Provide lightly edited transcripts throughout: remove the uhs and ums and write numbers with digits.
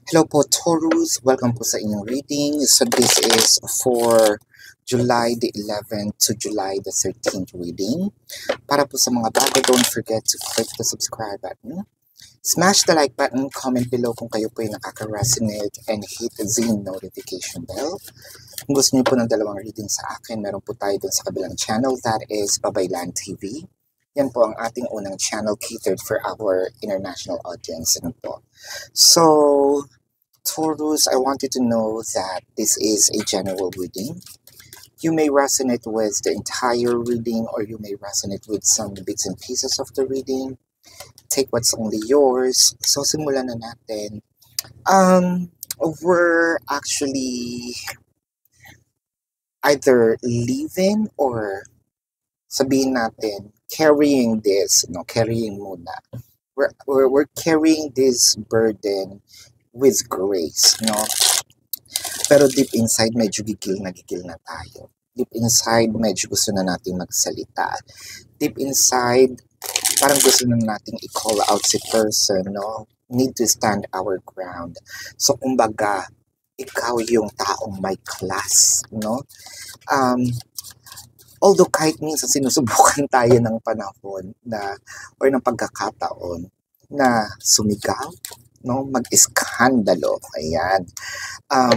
Hello po, Taurus. Welcome po sa inyong reading. So this is for July the 11th to July the 13th reading. Para po sa mga bago, don't forget to click the subscribe button. Smash the like button, comment below kung kayo po ay nakaka-resonate, and hit the notification bell. Kung gusto niyo po ng dalawang reading sa akin, meron po tayo dun sa kabilang channel, that is Babaylan TV. Yan po ang ating unang channel catered for our international audience. Ano po. So, Taurus, I want you to know that this is a general reading. You may resonate with the entire reading, or you may resonate with some bits and pieces of the reading. Take what's only yours. So, simulan na natin. We're actually either leaving or sabihin natin, carrying this, carrying muna. We're carrying this burden with grace, Pero deep inside, medyo gigil na tayo. Deep inside, medyo gusto na natin magsalita. Deep inside, parang gusto na natin i-call out si person, Need to stand our ground. So, kumbaga, ikaw yung taong may class, Although kahit minsan sinusubukan tayo ng panahon or ng pagkakataon na sumigaw, mag-iskandalo, ayan.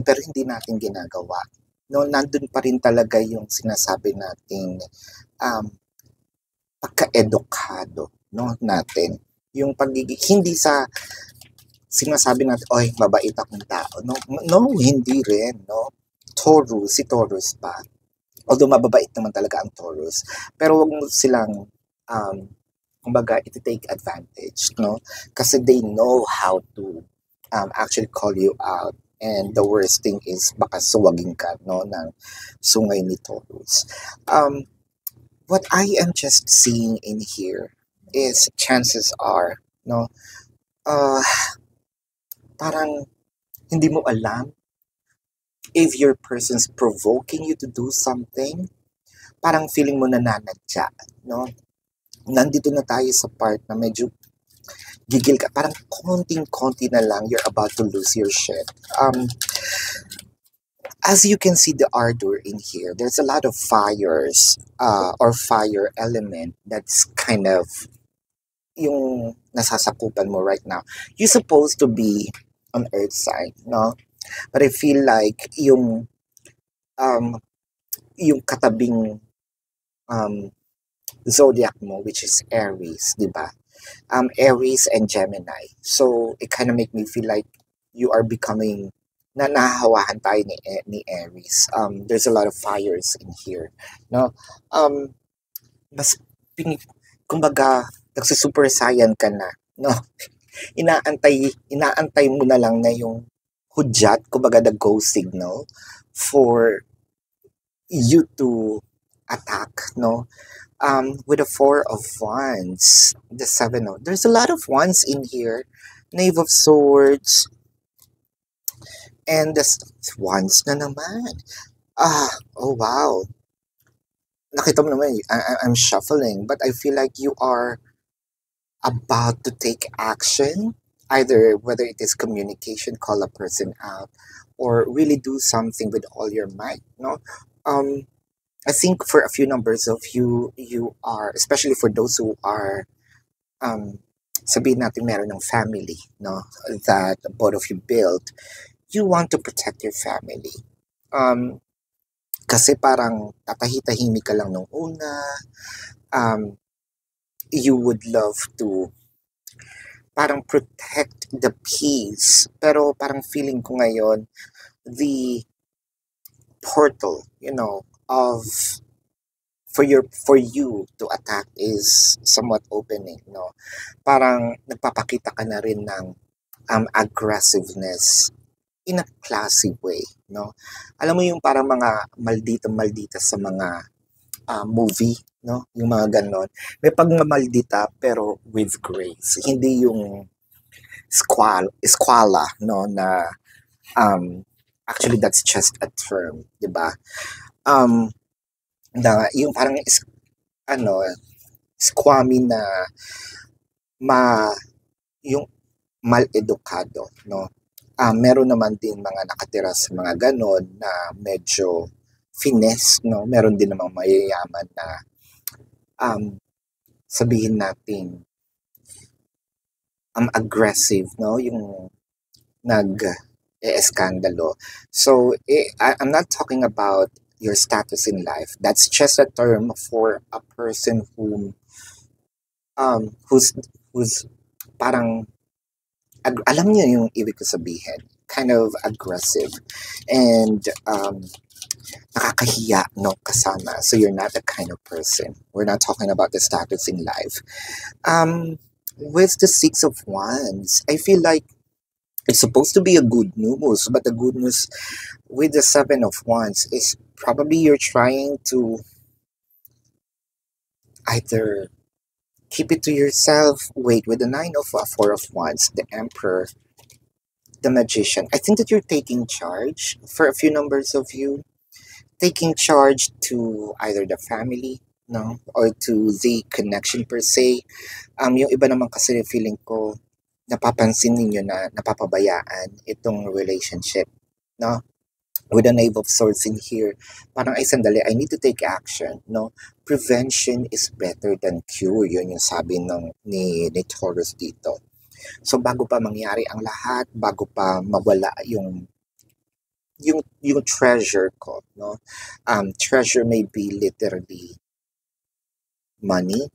Pero hindi natin ginagawa. Nandun pa rin talaga yung sinasabi nating pagka-edukado, natin. Yung hindi sa sinasabi natin, oy, mabait akong tao. No, hindi rin, Taurus, si Taurus pa. Although mababait naman talaga ang Taurus. Pero wag mo silang kumbaga, iti-take advantage, Kasi they know how to actually call you out. And the worst thing is, baka suwagin ka, ng sungay ni Taurus. What I am just seeing in here is, chances are, parang hindi mo alam if your person's provoking you to do something. Parang feeling mo nananadya, Nandito na tayo sa part na medyo gigil ka. Parang konting-konti na lang, you're about to lose your shit. As you can see the ardor in here, there's a lot of fires or fire element that's kind of yung nasasakupan mo right now. You're supposed to be on earth side, But I feel like yung katabing zodiac mo, which is Aries, diba? Aries and Gemini. So, it kind of make me feel like you are becoming, nahahawahan tayo ni Aries. There's a lot of fires in here, Mas, kumbaga, nagsi-super saiyan ka na, Inaantay mo na lang na yung hudyat, kumbaga the go signal for you to attack, with the 4 of Wands, the 7 of... There's a lot of Wands in here. Knave of Swords. And the Wands na naman. Oh wow. Nakita mo naman, I'm shuffling. But I feel like you are about to take action. Either whether it is communication, call a person out, or really do something with all your might, I think for a few numbers of you are, especially for those who are, sabihin natin meron ng family, that both of you build, you want to protect your family. Kasi parang tatahi-tahimik ka lang nung una, you would love to parang protect the peace, pero parang feeling ko ngayon, the portal, of for you to attack is somewhat opening, Parang nagpapakita ka na rin ng aggressiveness in a classy way, Alam mo yung parang mga maldita sa mga movie, Yung mga ganon. May pagmamaldita pero with grace. Hindi yung squala, na actually that's just a term, 'di ba? Na yung parang squammy na yung mal-edukado, Meron naman din mga nakatira sa mga ganon na medyo finesse, no? Meron din namang mayayaman na sabihin natin aggressive, no? Yung nag-eskandalo. So, I'm not talking about your status in life. That's just a term for a person who's parang alam niyo yung ibig ko sabihin, kind of aggressive and nakakahiya, no, kasama. So you're not that kind of person. We're not talking about the status in life. With the Six of Wands, I feel like it's supposed to be a good news, but the good news with the Seven of Wands is probably you're trying to either keep it to yourself. Wait, with the Four of Wands, the Emperor, the Magician. I think that you're taking charge for a few numbers of you. Taking charge to either the family, no? Or to the connection per se. Yung iba naman kasi feeling ko, napapansin ninyo na napapabayaan itong relationship, no? With the Knave of Swords in here, parang ay sandali, I need to take action, no? Prevention is better than cure, yun yung sabi ni Taurus dito. So bago pa mangyari ang lahat, bago pa mawala yung treasure ko, no? Treasure may be literally money,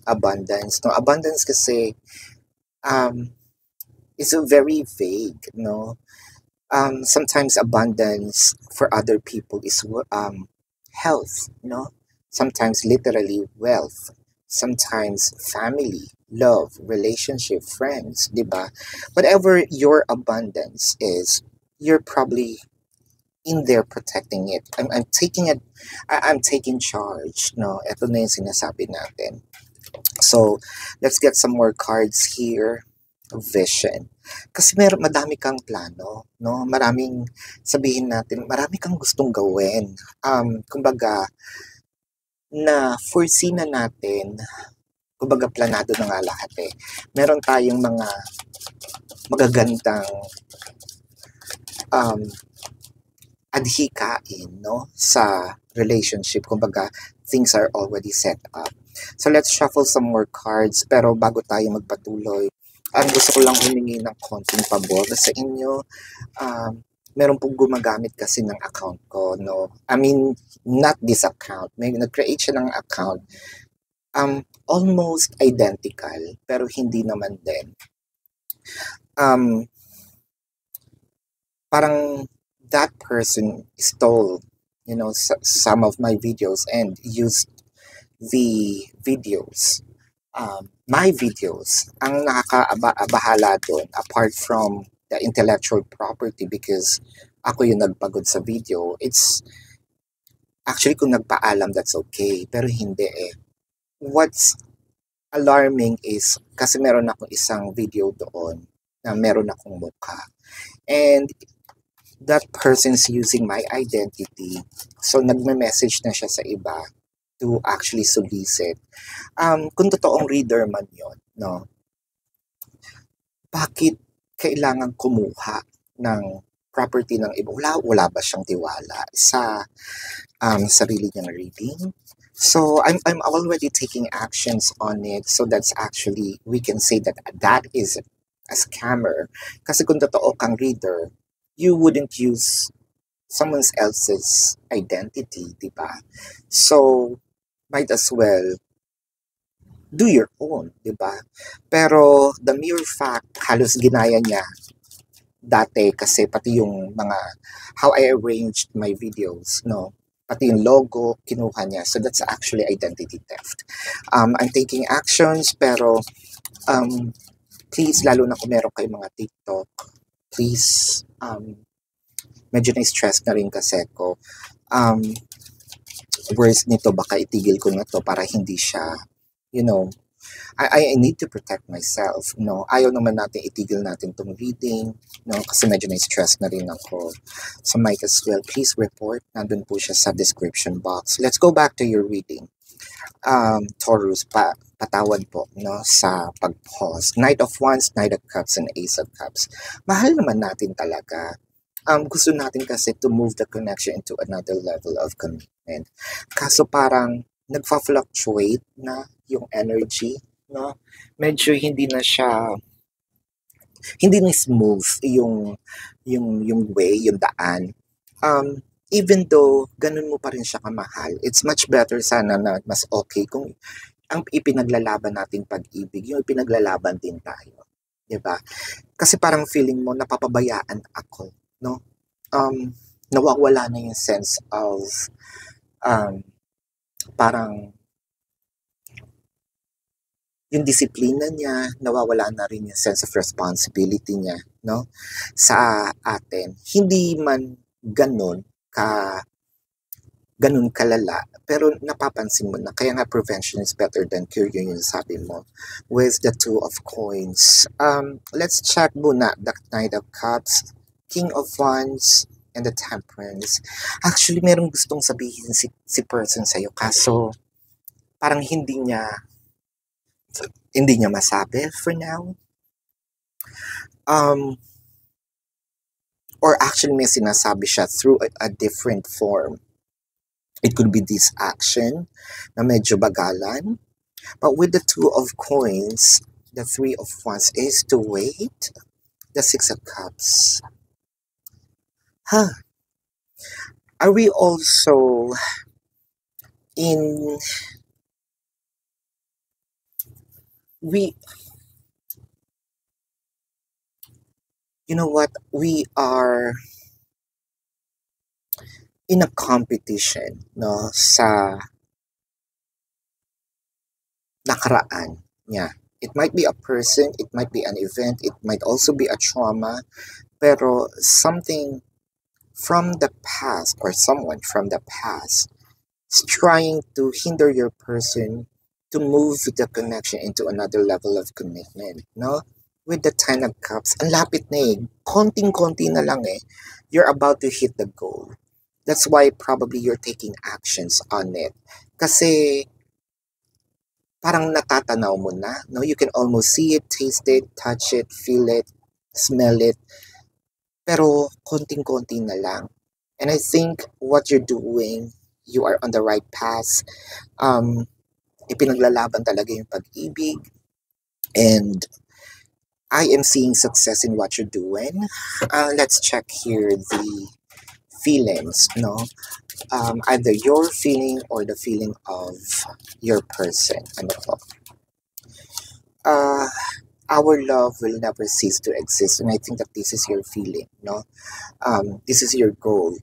abundance, no? Abundance kasi is a very vague, no? Sometimes abundance for other people is health, no? Sometimes literally wealth, sometimes family, love, relationship, friends, diba? Whatever your abundance is, you're probably in there protecting it. I'm taking it. I'm taking charge, no? Ito na yung sinasabi natin. So, let's get some more cards here. Vision. Kasi madami kang plano, no? Maraming, sabihin natin, marami kang gustong gawin. Kumbaga, na foresee na natin, kumbaga planado na nga lahat eh. Meron tayong mga magagandang adhikain, no? Sa relationship. Kumbaga, things are already set up. So, let's shuffle some more cards. Pero bago tayo magpatuloy, gusto ko lang humingi ng konting pabor sa inyo. Meron pong gumagamit kasi ng account ko, no? I mean, not this account. May nag-create siya ng account. Almost identical, pero hindi naman din. Parang that person stole, some of my videos and used the videos. My videos, ang nakakabahala doon, apart from the intellectual property because ako yung nagpagod sa video, it's actually kung nagpaalam, that's okay, pero hindi eh. What's alarming is, kasi meron akong isang video doon na meron akong mukha. And that person's using my identity. So, nagme-message na siya sa iba to actually solicit. Kung totoong reader man yon, no? Bakit kailangan kumuha ng property ng iba? Wala ba siyang tiwala sa sarili niyang reading? So, I'm already taking actions on it. So, that's actually, we can say that is a scammer. Kasi kung totoo kang reader, you wouldn't use someone else's identity, diba? So, might as well do your own, diba? Pero the mere fact, halos ginaya niya dati kasi pati yung mga how I arranged my videos, no? Pati yung logo, kinuha niya. So that's actually identity theft. I'm taking actions, pero please, lalo na kung meron kayong mga TikTok, please, medyo na-stress na rin kasi ko. Worst nito, baka itigil ko na to para hindi siya, I need to protect myself, no? Ayaw naman natin itigil natin tong reading, no? Kasi medyo na-stress na rin ako. So might as well, please report. Nandun po siya sa description box. Let's go back to your reading. Taurus, patawad po, no, sa pag-pause. Knight of Wands, Knight of Cups, and Ace of Cups. Mahal naman natin talaga. Gusto natin kasi to move the connection into another level of commitment. Kaso parang nagfa-fluctuate na yung energy, no? Medyo hindi na smooth yung way, yung daan. Even though ganun mo pa rin siya kamahal, it's much better sana na mas okay kung ang ipinaglalaban nating pag-ibig, yung ipinaglalaban din tayo. 'Di ba? Kasi parang feeling mo napapabayaan ako, no? Nawawala na yung sense of um, parang yung disiplina niya, nawawala na rin yung sense of responsibility niya, no? Sa atin. Hindi man ganun kalala, pero napapansin mo na. Kaya nga prevention is better than cure, yun yung sabi mo. With the Two of Coins. Let's check muna the Knight of Cups, King of Wands, and the Temperance. Actually, merong gustong sabihin si person sa'yo, kaso parang hindi niya masabi for now. Or actually may sinasabi siya through a different form. It could be this action na medyo bagalan. But with the Two of Coins, the Three of Wands is to wait. The Six of Cups. Are we also in... You know what? We are in a competition, no, sa nakaraan niya. It might be a person, it might be an event, it might also be a trauma, pero something from the past or someone from the past is trying to hinder your person to move the connection into another level of commitment, no? With the Ten of Cups, ang lapit na eh. Konting-konti na lang eh. You're about to hit the goal. That's why probably you're taking actions on it. Kasi parang natatanaw mo na, no? You can almost see it, taste it, touch it, feel it, smell it. Pero konting-konti na lang. And I think what you're doing, you are on the right path. Ipinaglalaban talaga yung pag-ibig. And I am seeing success in what you're doing. Let's check here the feelings, no? Either your feeling or the feeling of your person. Ano po? Our love will never cease to exist, and I think that this is your feeling, no? This is your goal.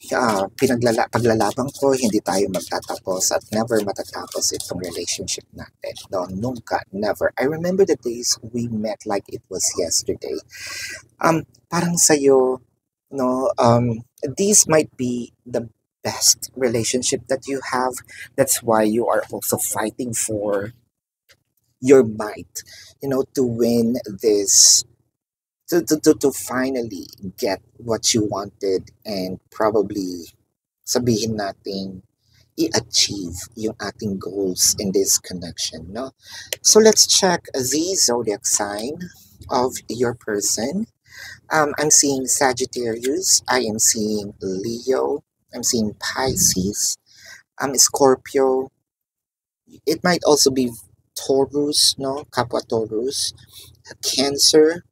Paglalaban ko, hindi tayo magtatapos at never matatapos itong relationship natin. No, nunca, never. I remember the days we met like it was yesterday. Parang sa'yo, no, these might be the best relationship that you have. That's why you are also fighting for your might, to win this, to finally get what you wanted and probably sabihin natin i-achieve yung ating goals in this connection, no? So let's check the zodiac sign of your person. I'm seeing Sagittarius, I am seeing Leo, I'm seeing Pisces, Scorpio. It might also be Taurus, no? Kapwa Taurus, Cancer.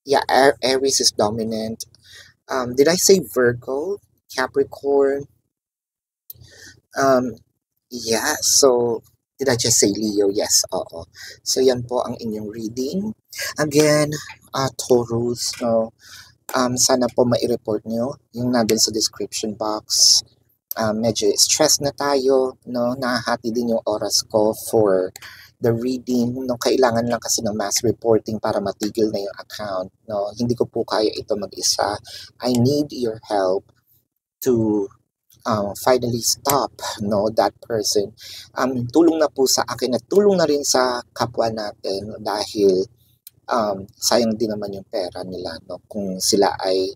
Yeah, Aries is dominant. Did I say Virgo? Capricorn? Yeah, so did I just say Leo? Yes, oo. So yan po ang inyong reading. Again, Taurus, no? Sana po mai-report nyo yung nandun sa description box. Medyo stress na tayo, no? Nahahati din yung oras ko for the reading, no? Kailangan lang kasi ng mass reporting para matigil na yung account, no? Hindi ko po kaya ito mag-isa. I need your help to finally stop, no, that person. Tulong na po sa akin at tulong na rin sa kapwa natin dahil sayang din naman yung pera nila, no? Kung sila ay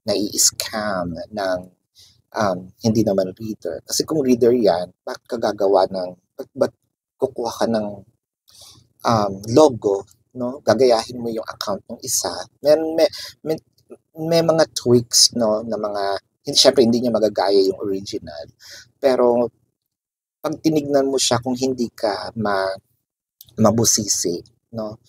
nai-scam ng hindi naman reader. Kasi kung reader yan, bakit ka gagawa ng, ba't kukuha ka ng logo, no? Gagayahin mo yung account ng isa. May, may mga tweaks, no, na mga, syempre hindi niya magagaya yung original. Pero, pag tinignan mo siya, kung hindi ka mabusisi, no,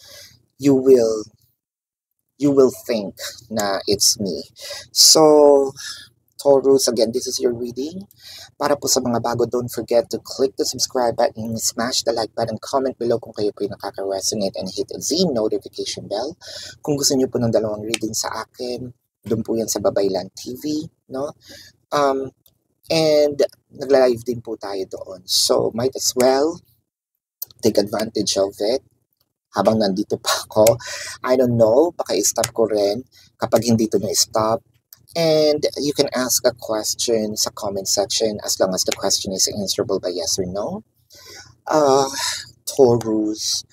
you will think na it's me. So, Taurus, again, this is your reading. Para po sa mga bago, don't forget to click the subscribe button, smash the like button, comment below kung kayo po yung nakaka-resonate, and hit the notification bell. Kung gusto niyo po ng dalawang reading sa akin, doon po yan sa Babaylan TV, no? And nagla-live din po tayo doon. So, might as well take advantage of it habang nandito pa ako. I don't know, baka i-stop ko rin kapag hindi to na-stop. And you can ask a question sa comment section as long as the question is answerable by yes or no. Taurus,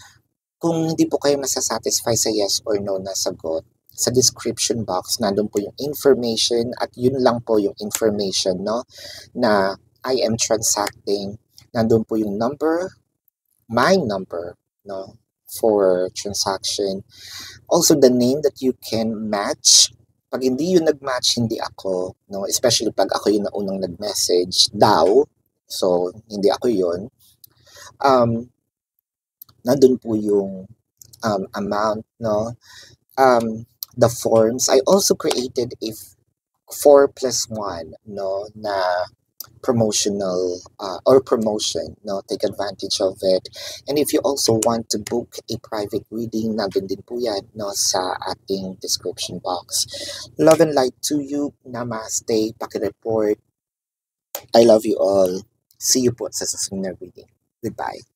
kung hindi po kayo masasatisfy sa yes or no na sagot, sa description box, nandun po yung information at yun lang po yung information, no, na I am transacting. Nandun po yung number, my number, no, for transaction. Also, the name that you can match. Pag hindi yun nag-match, hindi ako, no? Especially pag ako yung naunang nag-message daw, so hindi ako yun. Nandun po yung amount, no? The forms. I also created a 4+1, no, na promotional or promotion, no, take advantage of it. And if you also want to book a private reading, nandun din po yan, no, sa ating description box. Love and light to you. Namaste. Paki-report. I love you all. See you po sa susunod na reading. Goodbye.